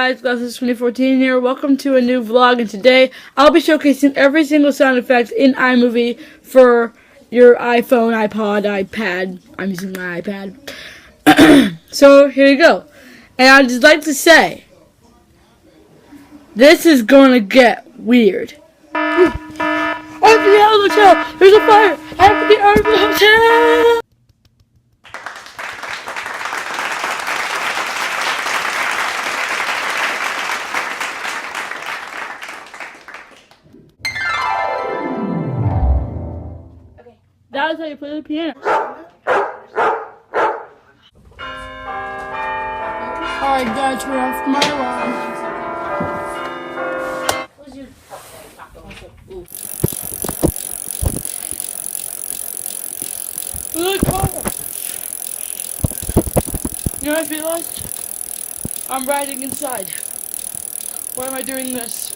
guys, Glasses 2014 here. Welcome to a new vlog, and today I'll be showcasing every single sound effect in iMovie for your iPhone, iPod, iPad. I'm using my iPad. So here you go. And I'd just like to say, this is gonna get weird. I have to get out of the hotel. There's a fire. I have to get out of the hotel. That is how you play the piano. Alright guys, turn off my alarm. Look, you know what I realized? I'm riding inside. Why am I doing this?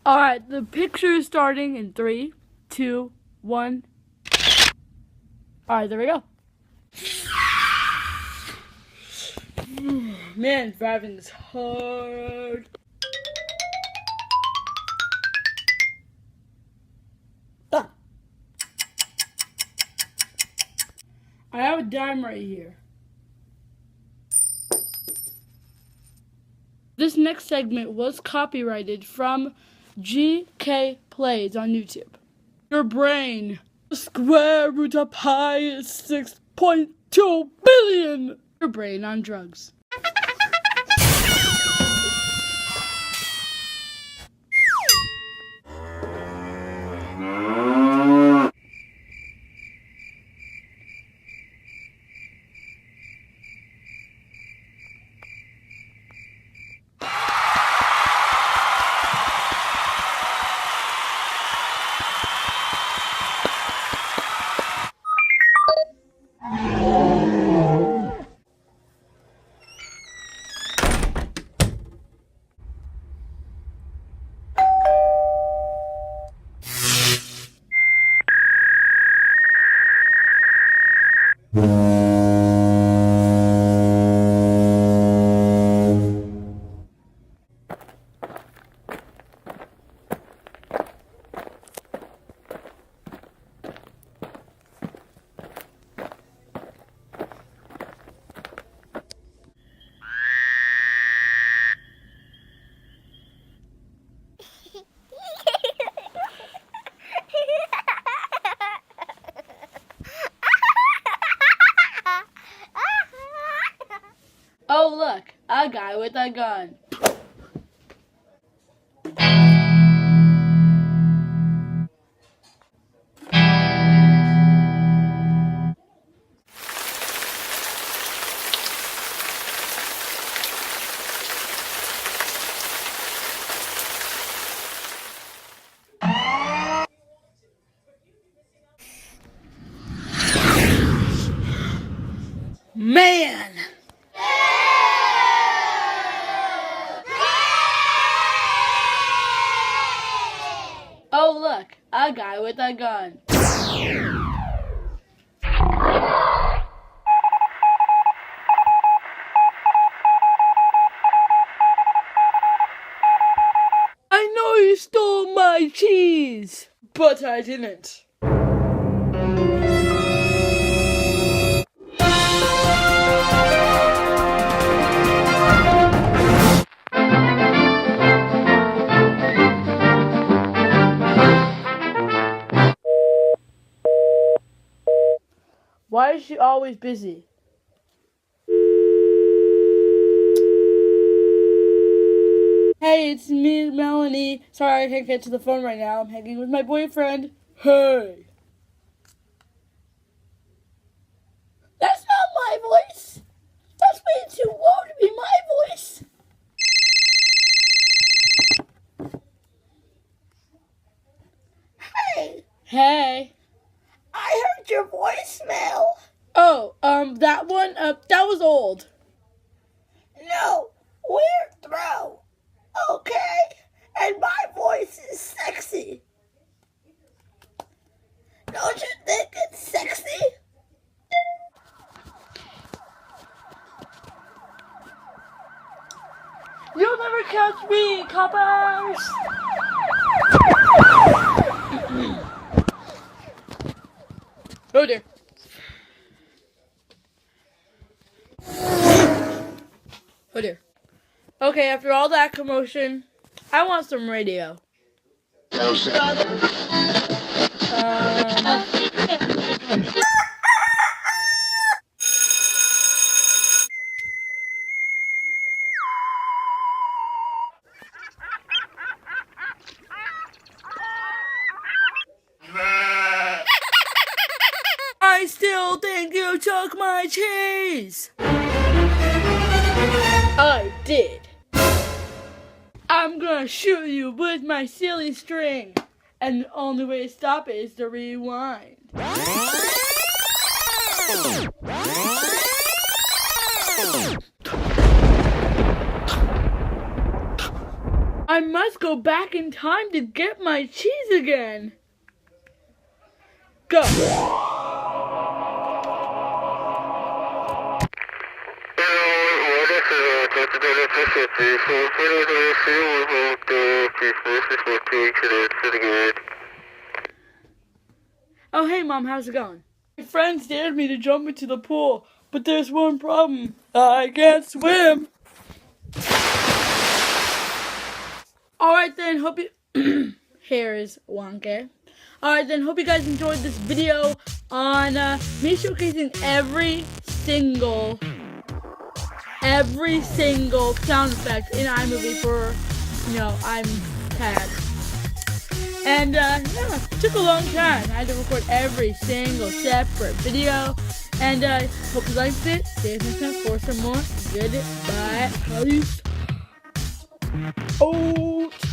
Alright, the picture is starting in 3, 2, 1. Alright, there we go. Man, driving is hard. Ah. I have a dime right here. This next segment was copyrighted from GK Plays on YouTube. Your brain. The square root of pi is 6.2 billion. Your brain on drugs. Oh look, a guy with a gun. Man! Oh look, a guy with a gun. I know you stole my cheese, but I didn't. Why is she always busy? Hey, it's me, Melanie. Sorry I can't get to the phone right now. I'm hanging with my boyfriend. Hey. That's not my voice. That's way too low to be my voice. Hey. Hey. smell? Oh, that one, that was old. No, weird throw. Okay, and my voice is sexy. Don't you think it's sexy? You'll never catch me, coppers! Oh dear. Oh dear. Okay, after all that commotion, I want some radio. I still think you took my cheese! I did. I'm gonna shoot you with my silly string. And the only way to stop it is to rewind. I must go back in time to get my cheese again. Go. Oh, hey, Mom, how's it going? My friends dared me to jump into the pool, but there's one problem. I can't swim. Alright then, hope you... Hair is wonky. Alright then, hope you guys enjoyed this video on me showcasing every single sound effect in iMovie for, iPad. And, yeah, it took a long time. I had to record every single separate video. And, hope you liked it. See you next time for some more. Goodbye. Peace. Out.